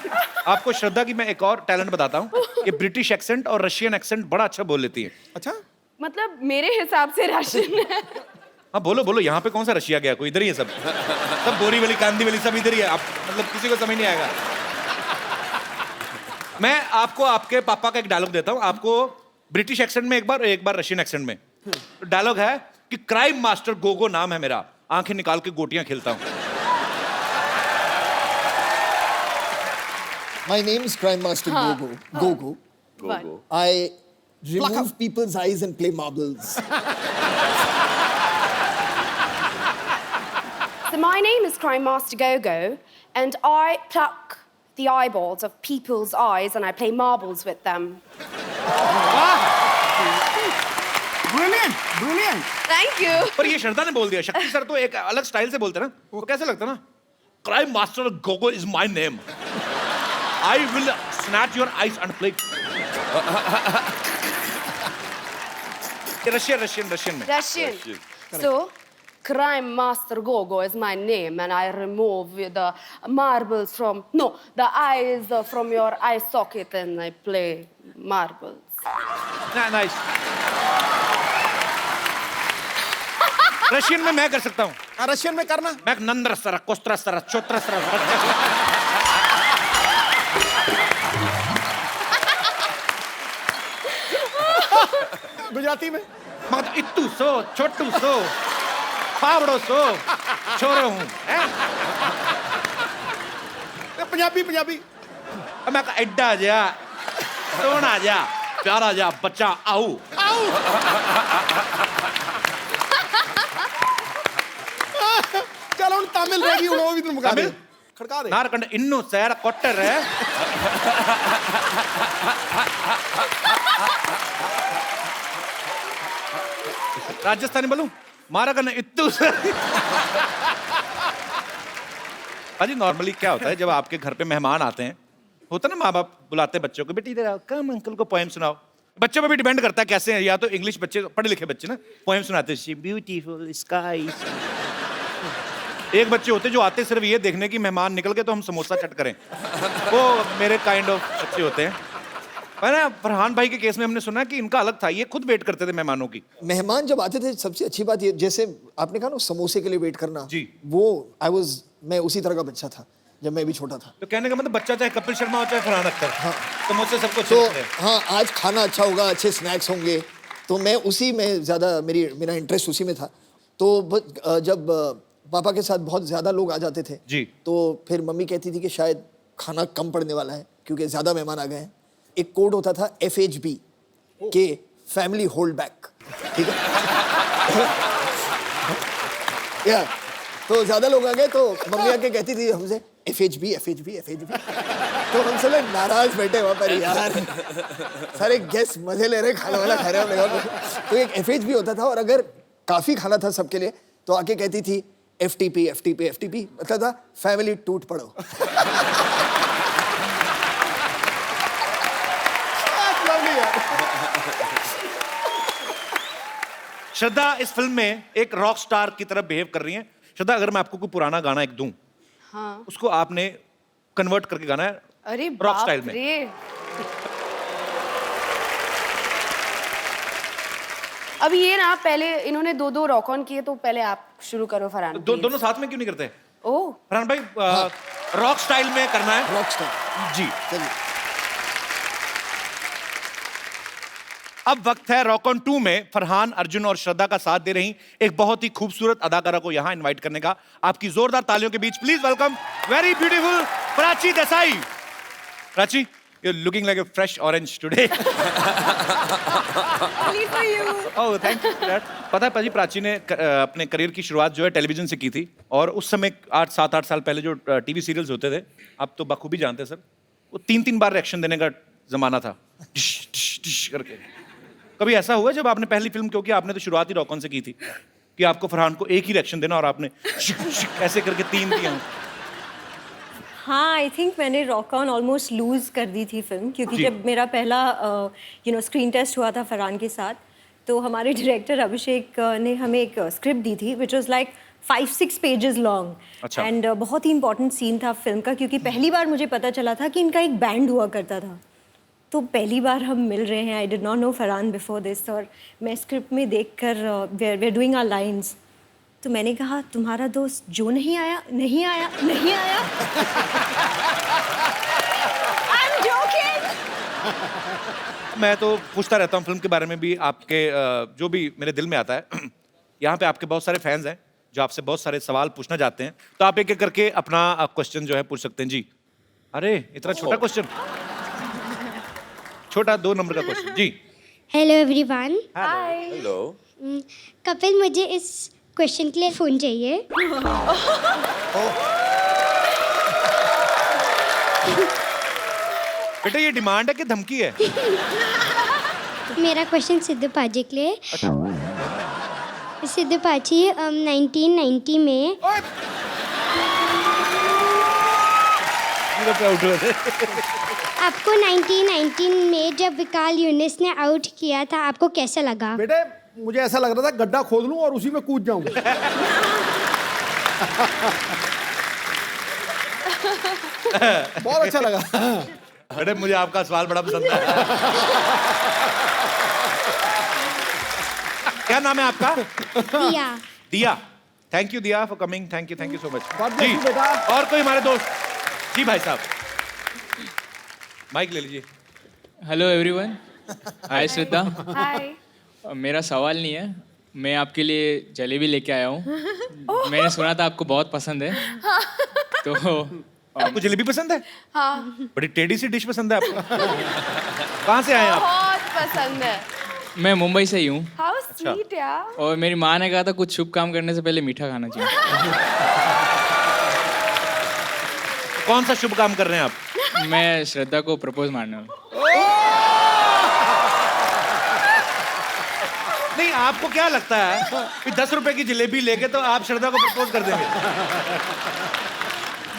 आपको श्रद्धा की मैं एक और टैलेंट बताता हूँ कि ब्रिटिश एक्सेंट और रशियन एक्सेंट बड़ा अच्छा बोल लेती है। अच्छा, मतलब मेरे हिसाब से राशन है। हाँ बोलो बोलो, यहाँ पे कौन सा रशिया गया, कोई इधर ही है, सब बोरीवली कांदीवली सब इधर ही है। आप मतलब किसी को समझ नहीं आएगा। मैं आपको आपके पापा का एक डायलॉग देता हूँ, आपको ब्रिटिश एक्सेंट में एक बार रशियन एक्सेंट में। डायलॉग है कि क्राइम मास्टर गोगो नाम है मेरा, आंखें निकाल के गोटियां खेलता हूँ। My name is Crime Master Gogo. Gogo. I remove people's eyes and play marbles. So my name is Crime Master Gogo, and I pluck the eyeballs of people's eyes and I play marbles with them. Brilliant, brilliant. Thank you. पर ये श्रद्धा ने बोल दिया, शक्ति सर तो एक अलग स्टाइल से बोलते ना, वो कैसे लगता ना, crime master Gogo is my name, I will snatch your eyes and play. Russian में। Russian. So, Crime Master Gogo is my name, and I remove the marbles from, no, the eyes from your eye socket, and I play marbles. Nice. Russian में मैं कर सकता हूँ। रशियन में करना। मैं Nandra sir, कोस्त्र sir, चोत्र sir. Gujarati में मत इत्तू सो, छोटू सो, फावड़ो सो छोरे हूं हैं पंजाबी पंजाबी मैं कहा एड्डा जा सोना जा प्यारा जा बच्चा आओ चल ਹੁਣ ਤਾਮਿਲ ਰਹਿ ਗਈ ਹੁਣ ਉਹ ਵੀ ਤੈਨੂੰ ਮੁਕਾ ਦੇ ਤਾਮਿਲ? ਖੜਕਾ ਦੇ नारकंड इन्नू सैर कोटर है राजस्थानी बोलूं मारा करना इत्तू अजी नॉर्मली क्या होता है जब आपके घर पे मेहमान आते हैं होता है ना माँ बाप बुलाते हैं बच्चों को बेटी इधर आओ कम अंकल को पोएम सुनाओ बच्चों पे भी डिपेंड करता है कैसे हैं या तो इंग्लिश बच्चे पढ़े लिखे बच्चे ना पोएम सुनाते हैं ब्यूटीफुल स्काई एक बच्चे होते जो आते सिर्फ ये देखने की मेहमान निकल के तो हम समोसा चट करें वो मेरे काइंड ऑफ बच्चे होते हैं पर ना फरहान भाई के केस में हमने सुना कि इनका अलग था ये खुद वेट करते थे मेहमानों की मेहमान जब आते थे सबसे अच्छी बात ये जैसे आपने कहा ना समोसे के लिए वेट करना जी। वो मैं उसी तरह का बच्चा था जब मैं भी छोटा था। तो कहने का मतलब बच्चा चाहे कपिल शर्मा हो चाहे फरहान अख्तर हाँ। समोसे सबको तो अच्छे लगते हैं। हाँ आज खाना अच्छा होगा अच्छे स्नैक्स होंगे तो मैं उसी में ज़्यादा मेरा इंटरेस्ट उसी में था। तो जब पापा के साथ बहुत ज़्यादा लोग आ जाते थे जी। तो फिर मम्मी कहती थी कि शायद खाना कम पड़ने वाला है क्योंकि ज़्यादा मेहमान आ गए हैं। एक कोड होता था FHB के फैमिली होल्ड बैक, ठीक है या तो ज़्यादा लोग आ गए तो मम्मी आके कहती थी हमसे FHB तो हम सब लोग नाराज बैठे वहाँ पर यार सारे गेस्ट मजे ले रहे खाना वाला खा रहे हो तो एक FHB होता था और अगर काफ़ी खाना था सबके लिए तो आके कहती थी FTP मतलब था फैमिली टूट पड़ो। श्रद्धा इस फिल्म में एक रॉक स्टार की तरह बिहेव कर रही हैं। श्रद्धा अगर मैं आपको कोई पुराना गाना एक दूं हाँ उसको आपने कन्वर्ट करके गाना है अरे रॉक बाप स्टाइल में। रे अब ये ना पहले इन्होंने दो रॉक ऑन किए तो पहले आप शुरू करो फरहान दोनों साथ में क्यों नहीं करते ओह फरहान भाई रॉक स्टाइल में करना है रॉक स्टार जी। चलिए अब वक्त है रॉक ऑन 2 में फरहान अर्जुन और श्रद्धा का साथ दे रही एक बहुत ही खूबसूरत अदाकारा को यहां इनवाइट करने का आपकी जोरदार तालियों के बीच please welcome very beautiful Prachi Desai. Prachi you looking like a fresh orange today. Oh thank you dad. पता है पाजी प्राची ने अपने करियर की शुरुआत जो है टेलीविजन से की थी और उस समय 7-8 साल पहले जो टीवी सीरियल्स होते थे आप तो बखूबी जानते हैं सर वो 3-3 बार रिएक्शन देने का जमाना था डिश डिश डिश करके। कभी ऐसा हुआ जब आपने पहली फिल्म क्योंकि आपने तो शुरुआत ही रॉक ऑन से की थी कि आपको फरहान को एक ही रिएक्शन देना और आपने ऐसे करके 3 दिया? हाँ आई थिंक मैंने रॉक ऑन ऑलमोस्ट लूज़ कर दी थी फिल्म क्योंकि जब मेरा पहला स्क्रीन टेस्ट हुआ था फरहान के साथ तो हमारे डायरेक्टर अभिषेक ने हमें एक स्क्रिप्ट दी थी which was like 5-6 pages long and बहुत ही इंपॉर्टेंट सीन था फिल्म का क्योंकि पहली बार मुझे पता चला था कि इनका एक बैंड हुआ करता था तो पहली बार हम मिल रहे हैं। I did not know Farhan before this और मैं स्क्रिप्ट में देखकर we are doing our lines तो मैंने कहा तुम्हारा दोस्त जो नहीं आया I'm joking. मैं तो पूछता रहता हूँ फिल्म के बारे में भी आपके जो भी मेरे दिल में आता है। यहाँ पे आपके बहुत सारे फैंस हैं जो आपसे बहुत सारे सवाल पूछना चाहते हैं तो आप एक एक करके अपना क्वेश्चन जो है पूछ सकते हैं जी। अरे इतना छोटा क्वेश्चन छोटा 2 नंबर का क्वेश्चन जी। Hello everyone. Hi hello Kapil मुझे इस क्वेश्चन के लिए फोन चाहिए। बेटा ये डिमांड है कि धमकी है? मेरा क्वेश्चन सिद्धू पाजी के लिए। सिद्धू पाजी 1990 में आपको 1919 में जब विकाल यूनिस ने आउट किया था आपको कैसा लगा? बेटे मुझे ऐसा लग रहा था गड्ढा खोद लूं और उसी में कूद जाऊं। बहुत अच्छा लगा। बेटे मुझे आपका सवाल बड़ा पसंद है। क्या नाम है आपका? Diya. Diya. Thank you Diya for coming. Thank you so much जी बेटा। और कोई हमारे दोस्त जी भाई साहब माइक ले लीजिए। Hello everyone. हाय श्रद्धा। हाय मेरा सवाल नहीं है मैं आपके लिए जलेबी लेके आया हूँ। मैंने सुना था आपको बहुत पसंद है। तो आपको जलेबी पसंद है? हाँ बड़ी टेढ़ी सी डिश पसंद है आपको। कहाँ से आए आप? बहुत पसंद है। मैं मुंबई से ही हूँ। हाउ स्वीट यार। और मेरी माँ ने कहा था कुछ शुभ काम करने से पहले मीठा खाना चाहिए। कौन सा शुभ काम कर रहे हैं आप? मैं श्रद्धा को प्रपोज मारने वाला हूँ। नहीं, आपको क्या लगता है कि 10 रुपए की जलेबी लेके तो आप श्रद्धा को प्रपोज कर देंगे?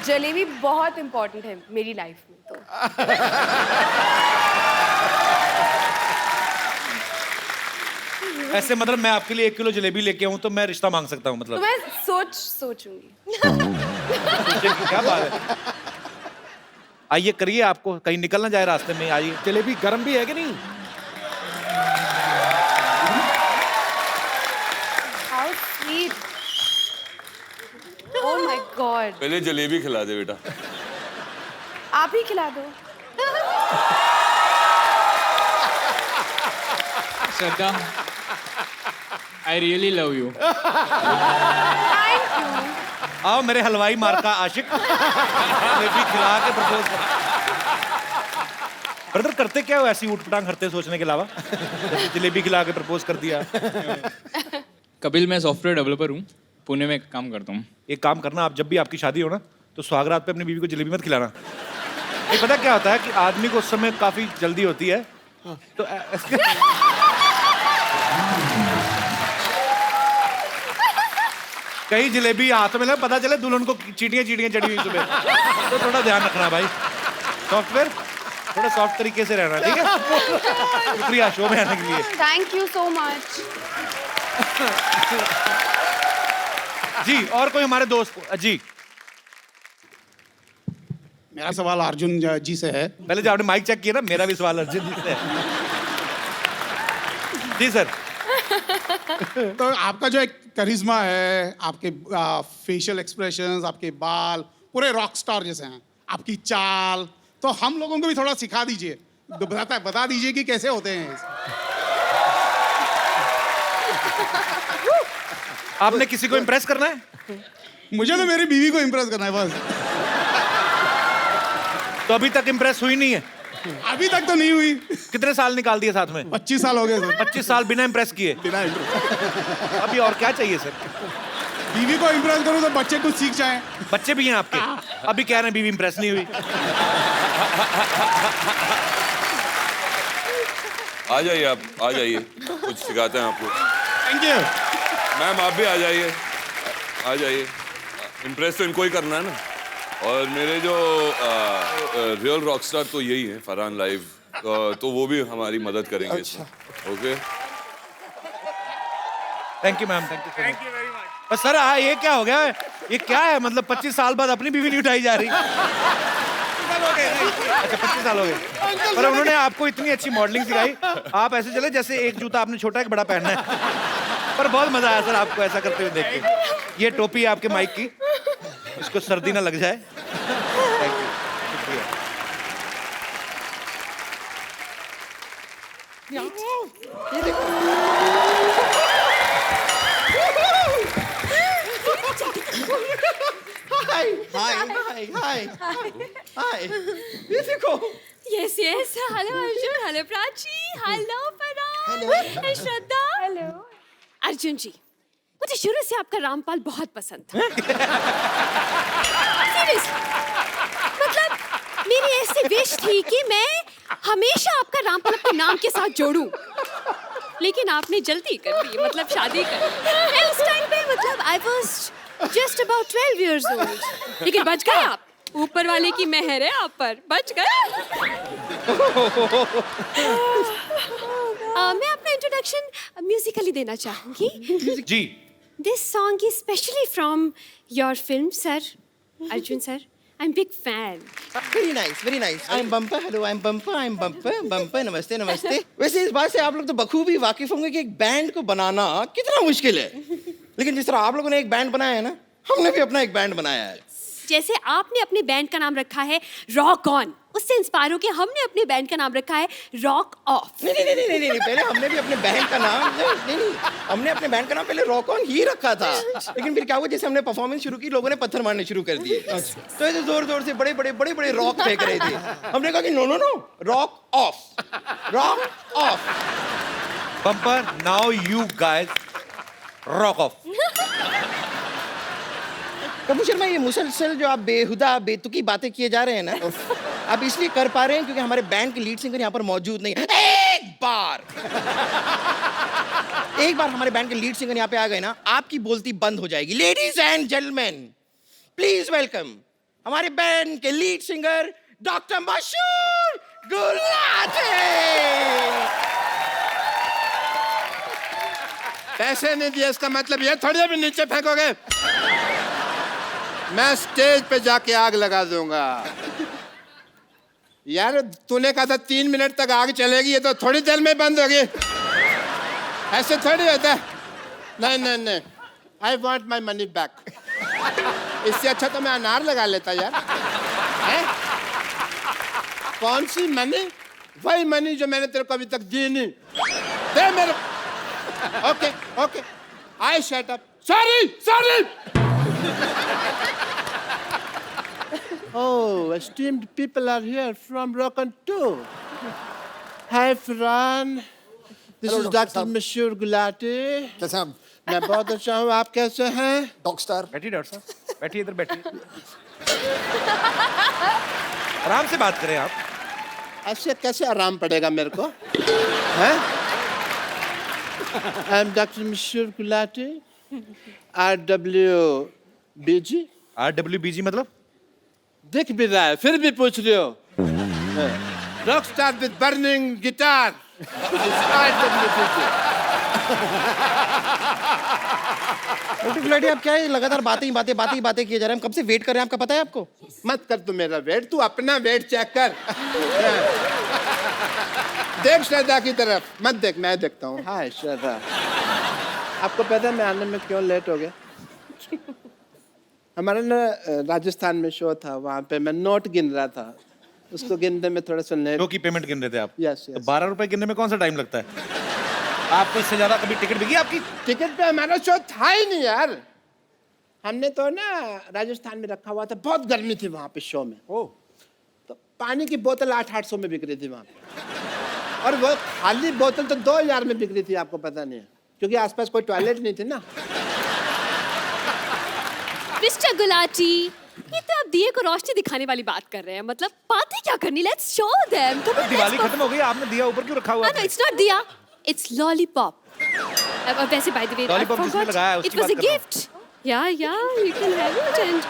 जलेबी बहुत इम्पोर्टेंट है मेरी लाइफ में तो। ऐसे मतलब मैं आपके लिए 1 किलो जलेबी लेके आऊं तो मैं रिश्ता मांग सकता हूं तो मतलब? मैं सोचूंगी। क्या बात है। आइए करिए, आपको कहीं निकल ना जाए रास्ते में। आइए। जलेबी गर्म भी है कि नहीं? How sweet. Oh my God. पहले जलेबी खिला दे बेटा। आप ही खिला दो। श्रद्धा, आई रियली लव यू। आओ मेरे हलवाई मार का आशिक। जलेबी खिला के प्रपोज कर। ब्रदर करते क्या हो ऐसी ऊट-पटांग करते सोचने के अलावा? जलेबी खिला के प्रपोज कर दिया। कपिल, मैं सॉफ्टवेयर डेवलपर हूँ, पुणे में काम करता हूँ। एक काम करना, आप जब भी आपकी शादी हो ना तो सुहागरात पे अपनी बीवी को जलेबी मत खिलाना। नहीं, पता क्या होता है कि आदमी को उस समय काफी जल्दी होती है तो कहीं जलेबी हाथ में ना पता चले दुल्हन को चीटियां चीटियां चढ़ी हुई सुबह। तो थोड़ा ध्यान रखना भाई। सॉफ्टवेयर थोड़ा सॉफ्ट तरीके से रहना, ठीक है? शुक्रिया शो में आने के लिए। Thank you so much. जी, और कोई हमारे दोस्त? जी, मेरा सवाल अर्जुन जी से है। पहले जो आपने माइक चेक किया ना, मेरा भी सवाल अर्जुन जी से है। जी सर। तो आपका जो एक करिश्मा है, आपके फेशियल एक्सप्रेशंस, आपके बाल पूरे रॉक स्टार जैसे हैं, आपकी चाल, तो हम लोगों को भी थोड़ा सिखा दीजिए। बता दीजिए कि कैसे होते हैं। आपने किसी को इम्प्रेस करना है? मुझे तो मेरी बीवी को इम्प्रेस करना है बस। तो अभी तक इम्प्रेस हुई नहीं है? अभी तक तो नहीं हुई। कितने साल निकाल दिए साथ में? 25 साल हो गए सर। 25 साल बिना इम्प्रेस किए? बिना इम्प्रेस। अभी और क्या चाहिए सर? बीवी को इम्प्रेस करूं तो बच्चे कुछ सीख जाएं। बच्चे भी हैं आपके? अभी कह रहे हैं बीवी इम्प्रेस नहीं हुई। आ जाइए आप, आ जाइए, कुछ सिखाते हैं आपको। थैंक यू मैम, आप भी आ जाइए, आ जाइए। इम्प्रेस तो इनको ही करना है ना। और मेरे जो रियल रॉकस्टार तो यही है, फरहान लाइव, तो वो भी हमारी मदद करेंगे इसमें। Okay, thank you ma'am, thank you very much. Sir ये क्या हो गया? ये क्या है? मतलब 25 साल बाद अपनी बीवी नहीं उठाई जा रही? अच्छा 25 साल हो गए। पर उन्होंने आपको इतनी अच्छी मॉडलिंग सिखाई, आप ऐसे चले जैसे एक जूता आपने छोटा एक बड़ा पहनना है। पर बहुत मजा आया सर आपको ऐसा करते हुए देख के। ये टोपी आपके माइक की, इसको सर्दी ना लग जाए। थैंक यू, शुक्रिया। ये देखो। हाय हाय हाय हाय हाय, ये देखो। Yes, yes. Hello, Arjun. Hello, Prachi. Hello, Farhan. Hey, Shraddha. Hello. Arjun ji, मुझे शुरू से आपका रामपाल बहुत पसंद था। Seriously. मतलब मेरी ऐसी विश थी कि मैं हमेशा आपका रामपाल अपने नाम के साथ जोड़ूं। लेकिन आपने जल्दी कर दी, मतलब शादी कर दी। उस टाइम पे मतलब I was just about 12 years old. लेकिन बच गए आप। ऊपर वाले की मेहर है आप पर, बच गए। मैं अपना इंट्रोडक्शन म्यूजिकली देना चाहूंगी। जी। This song is specially from your film, sir. Arjun sir, I'm big fan. Very nice very nice. I am bumper, hello I am bumper, I am bumper bumper, नमस्ते नमस्ते। वैसे इस बात से आप लोग तो बखूबी वाकिफ होंगे कि एक बैंड को बनाना कितना मुश्किल है। लेकिन जिस तरह आप लोगों ने एक बैंड बनाया है ना, हमने भी अपना एक बैंड बनाया है। जैसे आपने अपने बैंड का नाम रखा है रॉक ऑन, उससे इंस्पायर होकर हमने अपने बैंड का नाम रखा है रॉक ऑफ। नहीं, पहले हमने भी अपने बैंड का नाम नहीं, हमने अपने बैंड का नाम पहले रॉक ऑन ही रखा था, लेकिन फिर क्या हुआ, जैसे हमने परफॉर्मेंस शुरू की, लोगों ने पत्थर मारने शुरू कर दिए। तो ऐसे जोर जोर से बड़े रॉक फेंक रहे थे। हमने कहा कि no, rock off, rock off. Bumper, now you guys rock off. Kapoor Sharma, ये मुसलसल जो आप बेहुदा बेतुकी बातें किए जा रहे हैं ना, आप इसलिए कर पा रहे हैं क्योंकि हमारे बैंड के लीड सिंगर यहाँ पर मौजूद नहीं है। एक बार हमारे बैंड के लीड सिंगर यहाँ पे आ गए ना, आपकी बोलती बंद हो जाएगी। Ladies and gentleman, please welcome हमारे बैंड के लीड सिंगर डॉक्टर मशहूर गुलाटी। पैसे नहीं दिए इसका मतलब ये थोड़ी अभी नीचे फेंकोगे। मैं स्टेज पे जाके आग लगा दूंगा। यार तूने कहा था 3 मिनट तक आग चलेगी, ये तो थोड़ी देर में बंद होगी। ऐसे थोड़ी होता है। नहीं, I want my money back. इससे अच्छा तो मैं अनार लगा लेता यार। है? कौन सी मनी? वही मनी जो मैंने तेरे को अभी तक दी नहीं। दे मेरे। Okay, I shut up. Sorry. Oh, esteemed people are here from Rock on Tour. Hi, Farhan. This is Dr. Mashur Gulati. कैसे हम? मैं बहुत अच्छा हूँ, आप कैसे हैं? Dog star. बैठिए डॉक्टर साहब, बैठिए इधर बैठिए। आराम से बात करें आप। ऐसे कैसे आराम पड़ेगा मेरे को? हैं? I'm Dr. Mashur Gulati. RWBG. RWBG मतलब? दिख भी रहा है, फिर भी पूछ रहे हो। Rock star with burning guitar. Gulati, आप क्या है लगातार बातें किए जा रहे हैं? हम कब से वेट कर रहे हैं, आपका पता है आपको? मत कर तू मेरा वेट, तू अपना वेट चेक कर। देख श्रद्धा की तरफ मत देख, मैं देखता हूँ। हाय श्रद्धा, आपको पता है मैं आने में क्यों लेट हो गया? हमारा ना राजस्थान में शो था, वहाँ पे मैं नोट गिन रहा था, उसको गिनने में थोड़ा सा लेट। शो की पेमेंट गिन रहे थे आप? यस। तो 12 रुपए गिनने में कौन सा टाइम लगता है? आपको इससे ज्यादा कभी टिकट बिकी आपकी? टिकट पे हमारा शो था ही नहीं यार। हमने तो ना राजस्थान में रखा हुआ था, बहुत गर्मी थी वहाँ पे शो में। तो पानी की बोतल 800 में बिक रही थी वहाँ पे, और वो खाली बोतल तो 2000 में बिक रही थी, आपको पता नहीं है, क्योंकि आसपास कोई टॉयलेट नहीं थी ना। मिस्टर गुलाटी, ये तो आप दिए को रोशनी दिखाने वाली बात कर रहे हैं, मतलब पार्टी क्या करनी? Let's show them. दिवाली खत्म हो गई, आपने दिया ऊपर क्यों रखा हुआ है? नो, इट्स नॉट दिया, इट्स लॉलीपॉप। वैसे बाय द वे, लॉलीपॉप जिसने लगाया उसकी इट वाज अ बात कर रहा हूं। गिफ्ट। या you can have it and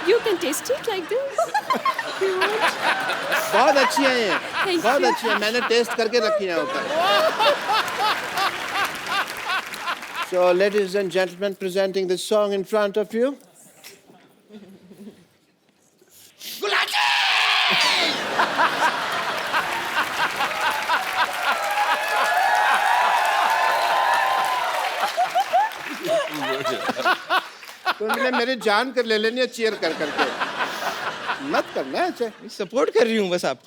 you can taste it like this. बहुत अच्छी है ये, Thank बहुत you. अच्छी है, मैंने टेस्ट करके रखी है ऊपर। So, ladies and gentlemen, presenting this song in front of you. तुमने मेरी जान कर ले लेनी है चीयर कर करके। मत करना ऐसे। सपोर्ट कर रही हूँ बस आप।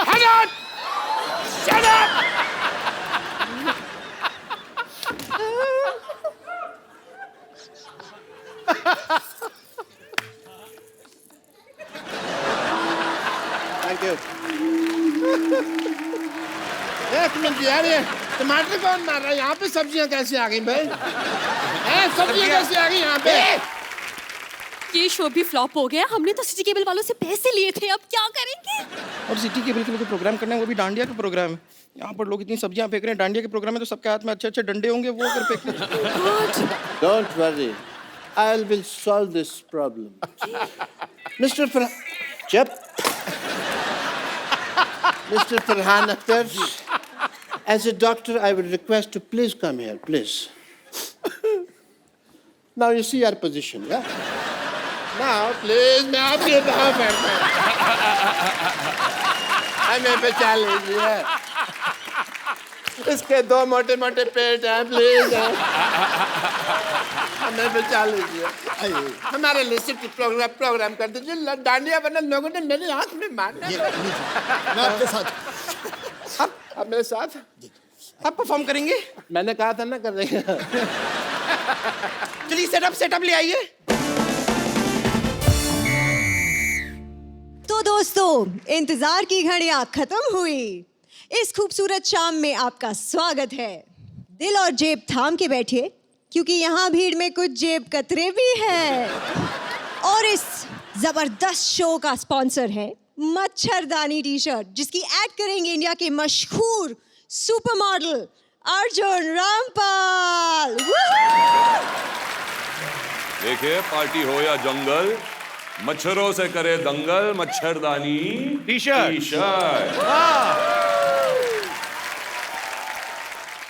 Hang on! Shut up! Thank you. एक मिनट यार, ये टमाटर कौन मार रहा है? यहाँ पे सब्जियाँ कैसे आ गई भाई? सब्जियाँ कैसे आ गई यहाँ पे? ये शो भी फ्लॉप हो गया। हमने तो सिटी केबल वालों से पैसे लिए थे, अब क्या करेंगे? और सिटी केबल के लिए प्रोग्राम करना है, वो भी डांडिया का प्रोग्राम है। यहाँ पर लोग इतनी सब्जियां फेंक रहे हैं, डांडिया के प्रोग्राम में तो सबके हाथ में अच्छे अच्छे डंडे होंगे, वो कर फेंक। Don't worry, I will solve this problem. Mr. Mr. Farhan Akhtar, as a doctor, I would request to please come here, please. Now you see our position, yeah? Now, please, मैं आपके पाँव पड़ता हूँ। हमें बचा लीजिए। इसके 2 मोटे मोटे पेट हैं, प्लीज हमें बचा लीजिए। हमारे लिए सिर्फ प्रोग्राम कर दीजिए, डांडिया वरना लोगों ने मेरी आंख में मारना। मैं आपके साथ। आप मेरे साथ आप परफॉर्म करेंगे? मैंने कहा था ना कर रहे हैं। चलिए सेटअप ले आइए। तो दोस्तों, इंतजार की घड़ियां खत्म हुई। इस खूबसूरत शाम में आपका स्वागत है। दिल और जेब थाम के बैठिए, क्योंकि यहाँ भीड़ में कुछ जेब कतरे भी हैं। और इस जबरदस्त शो का स्पॉन्सर है मच्छरदानी टी शर्ट, जिसकी ऐड करेंगे इंडिया के मशहूर सुपर मॉडल अर्जुन रामपाल। देखिए, पार्टी हो या जंगल, मच्छरों से करे दंगल, मच्छरदानी टी शर्ट।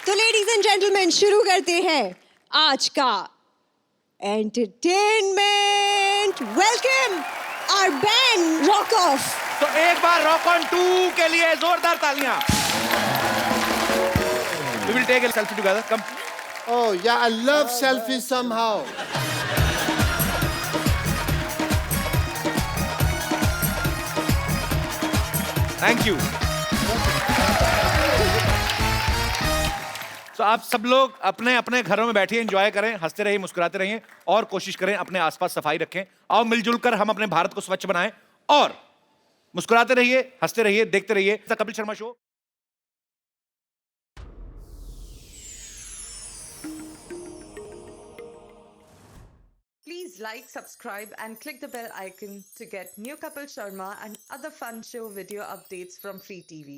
तो लेडीज एंड जेंटलमैन, शुरू करते हैं आज का entertainment. Welcome our band rock off. तो एक बार रॉक ऑन 2 के लिए जोरदार तालियां। We will take a selfie together. Come. Oh yeah, I love selfies somehow. Thank you. तो आप सब लोग अपने अपने घरों में बैठिए, एंजॉय करें, हंसते रहिए, मुस्कुराते रहिए और कोशिश करें अपने आसपास सफाई रखें। आओ मिलजुल कर हम अपने भारत को स्वच्छ बनाएं और मुस्कुराते रहिए, हंसते रहिए, देखते रहिए the Kapil Sharma show. Please like, subscribe and click the bell icon to get new Kapil Sharma and other fun show video updates from Free TV.